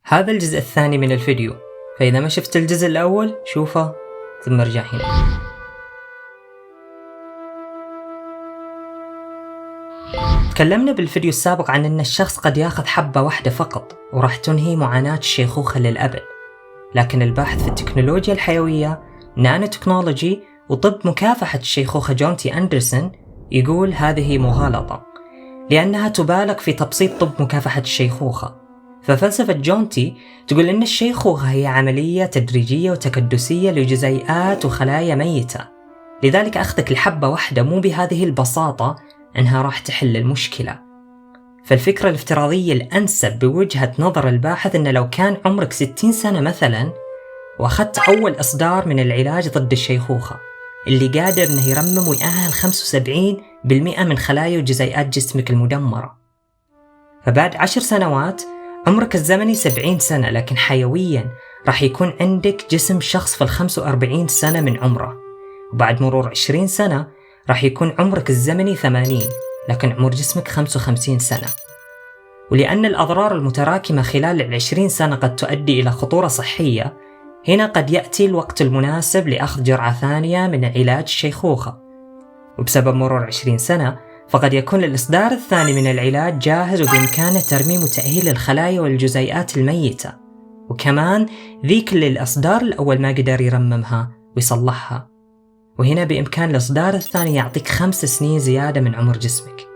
هذا الجزء الثاني من الفيديو، فإذا ما شفت الجزء الأول شوفه ثم ارجع هنا. تكلمنا بالفيديو السابق عن أن الشخص قد ياخذ حبة واحدة فقط وراح تنهي معاناة الشيخوخة للأبد، لكن الباحث في التكنولوجيا الحيوية نانو تكنولوجي وطب مكافحة الشيخوخة جون تي أندرسون يقول هذه مغالطة لأنها تبالغ في تبسيط طب مكافحة الشيخوخة. ففلسفة جون تي تقول إن الشيخوخة هي عملية تدريجية وتكدسية لجزيئات وخلايا ميتة، لذلك أخذك لحبة واحدة مو بهذه البساطة أنها راح تحل المشكلة. فالفكرة الافتراضية الأنسب بوجهة نظر الباحث أن لو كان عمرك 60 سنة مثلا وأخذت أول إصدار من العلاج ضد الشيخوخة اللي قادر أنه يرمم ويأهل 75% من خلايا وجزيئات جسمك المدمرة، فبعد 10 سنوات عمرك الزمني 70 سنة لكن حيويا راح يكون عندك جسم شخص في 45 سنة من عمره، وبعد مرور 20 سنة راح يكون عمرك الزمني 80 لكن عمر جسمك 55 سنة. ولأن الأضرار المتراكمة خلال 20 سنة قد تؤدي إلى خطورة صحية، هنا قد يأتي الوقت المناسب لأخذ جرعة ثانية من علاج الشيخوخة. وبسبب مرور 20 سنة فقد يكون الإصدار الثاني من العلاج جاهز وبإمكانه ترميم وتأهيل الخلايا والجزيئات الميتة، وكمان ذيك اللي الإصدار الأول ما قدر يرممها ويصلحها. وهنا بإمكان الإصدار الثاني يعطيك 5 سنين زيادة من عمر جسمك.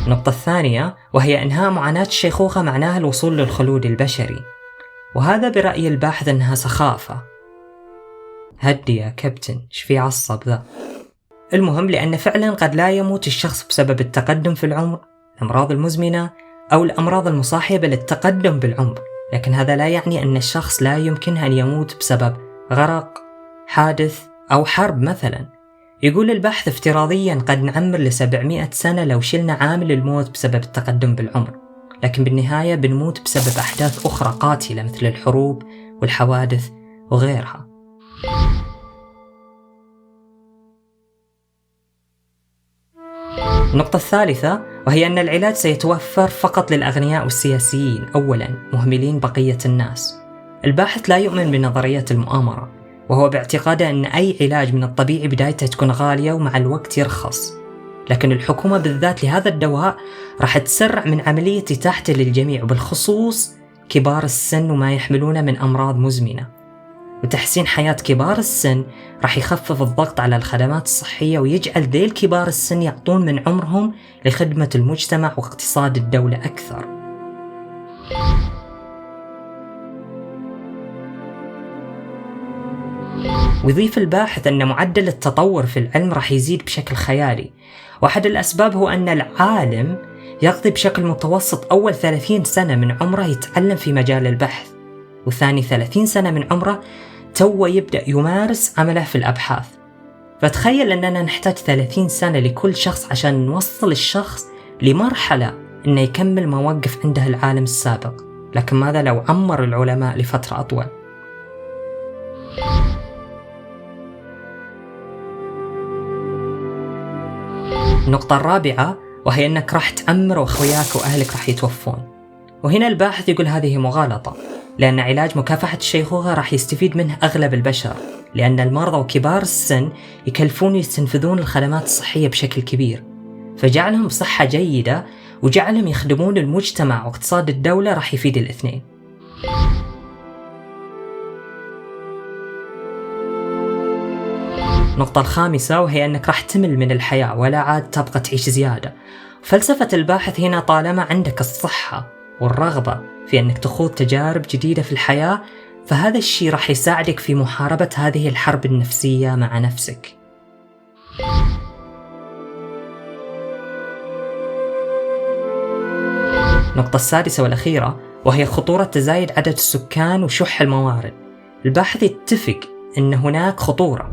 النقطة الثانية وهي إنهاء معاناة الشيخوخة معناها الوصول للخلود البشري، وهذا برأي الباحث إنها سخافة. هدي يا كابتن، ايش في عصب ذا؟ المهم لأن فعلا قد لا يموت الشخص بسبب التقدم في العمر، الأمراض المزمنة أو الأمراض المصاحبة للتقدم بالعمر، لكن هذا لا يعني أن الشخص لا يمكن أن يموت بسبب غرق، حادث أو حرب مثلا. يقول البحث افتراضيا قد نعمر ل700 سنة لو شلنا عامل الموت بسبب التقدم بالعمر، لكن بالنهاية بنموت بسبب أحداث أخرى قاتلة مثل الحروب والحوادث وغيرها. النقطة الثالثة وهي أن العلاج سيتوفر فقط للأغنياء والسياسيين أولا، مهملين بقية الناس. الباحث لا يؤمن بنظرية المؤامرة، وهو باعتقاده أن أي علاج من الطبيعي بدايته تكون غالية ومع الوقت يرخص، لكن الحكومة بالذات لهذا الدواء راح تسرع من عملية إتاحته للجميع وبالخصوص كبار السن وما يحملونه من أمراض مزمنة. وتحسين حياة كبار السن راح يخفف الضغط على الخدمات الصحية ويجعل ذيل كبار السن يعطون من عمرهم لخدمة المجتمع واقتصاد الدولة أكثر. ويضيف الباحث أن معدل التطور في العلم راح يزيد بشكل خيالي، واحد الأسباب هو أن العالم يقضي بشكل متوسط أول 30 سنة من عمره يتعلم في مجال البحث، وثاني 30 سنة من عمره توه يبدأ يمارس عمله في الأبحاث. فتخيل أننا نحتاج 30 سنة لكل شخص عشان نوصل الشخص لمرحلة أنه يكمل ما وقف عنده العالم السابق، لكن ماذا لو عمر العلماء لفترة أطول؟ النقطة الرابعة وهي أنك راح تعمر وأخوياك وأهلك راح يتوفون، وهنا الباحث يقول هذه مغالطة، لأن علاج مكافحة الشيخوخة راح يستفيد منه أغلب البشر، لأن المرضى وكبار السن يكلفون يستنفذون الخدمات الصحية بشكل كبير، فجعلهم بصحة جيدة وجعلهم يخدمون المجتمع واقتصاد الدولة راح يفيد الاثنين. النقطة الخامسة وهي أنك راح تمل من الحياة ولا عاد تبقى تعيش زيادة. فلسفة الباحث هنا طالما عندك الصحة والرغبة في أنك تخوض تجارب جديدة في الحياة، فهذا الشيء راح يساعدك في محاربة هذه الحرب النفسية مع نفسك. النقطة السادسة والأخيرة وهي خطورة تزايد عدد السكان وشح الموارد. الباحث يتفق أن هناك خطورة،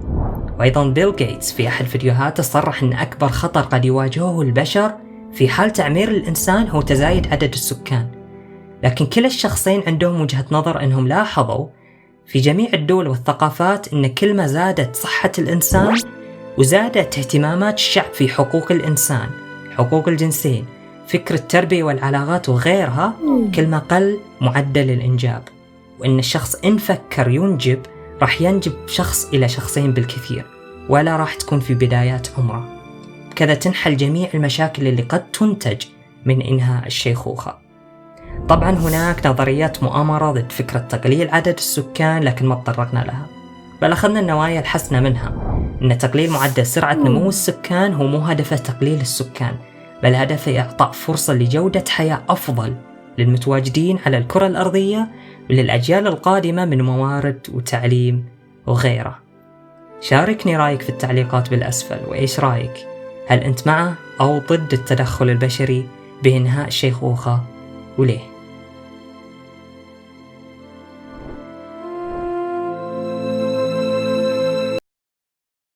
وأيضا بيل غيتس في أحد فيديوهاته صرح أن أكبر خطر قد يواجهه البشر في حال تعمير الإنسان هو تزايد عدد السكان. لكن كلا الشخصين عندهم وجهة نظر أنهم لاحظوا في جميع الدول والثقافات أن كل ما زادت صحة الإنسان وزادت اهتمامات الشعب في حقوق الإنسان، حقوق الجنسين، فكر التربية والعلاقات وغيرها، كل ما قل معدل الإنجاب، وإن الشخص إن فكر ينجب راح ينجب شخص إلى شخصين بالكثير، ولا راح تكون في بدايات عمره. كذا تنحل جميع المشاكل اللي قد تنتج من إنهاء الشيخوخة. طبعا هناك نظريات مؤامرة ضد فكرة تقليل عدد السكان، لكن ما تطرقنا لها، بل أخذنا النوايا الحسنة منها، إن تقليل معدل سرعة نمو السكان هو مو هدفه تقليل السكان، بل هدفه إعطاء فرصة لجودة حياة أفضل للمتواجدين على الكرة الأرضية وللأجيال القادمة من موارد وتعليم وغيره. شاركني رأيك في التعليقات بالأسفل، وإيش رأيك؟ هل أنت مع أو ضد التدخل البشري بإنهاء الشيخوخة، وليه؟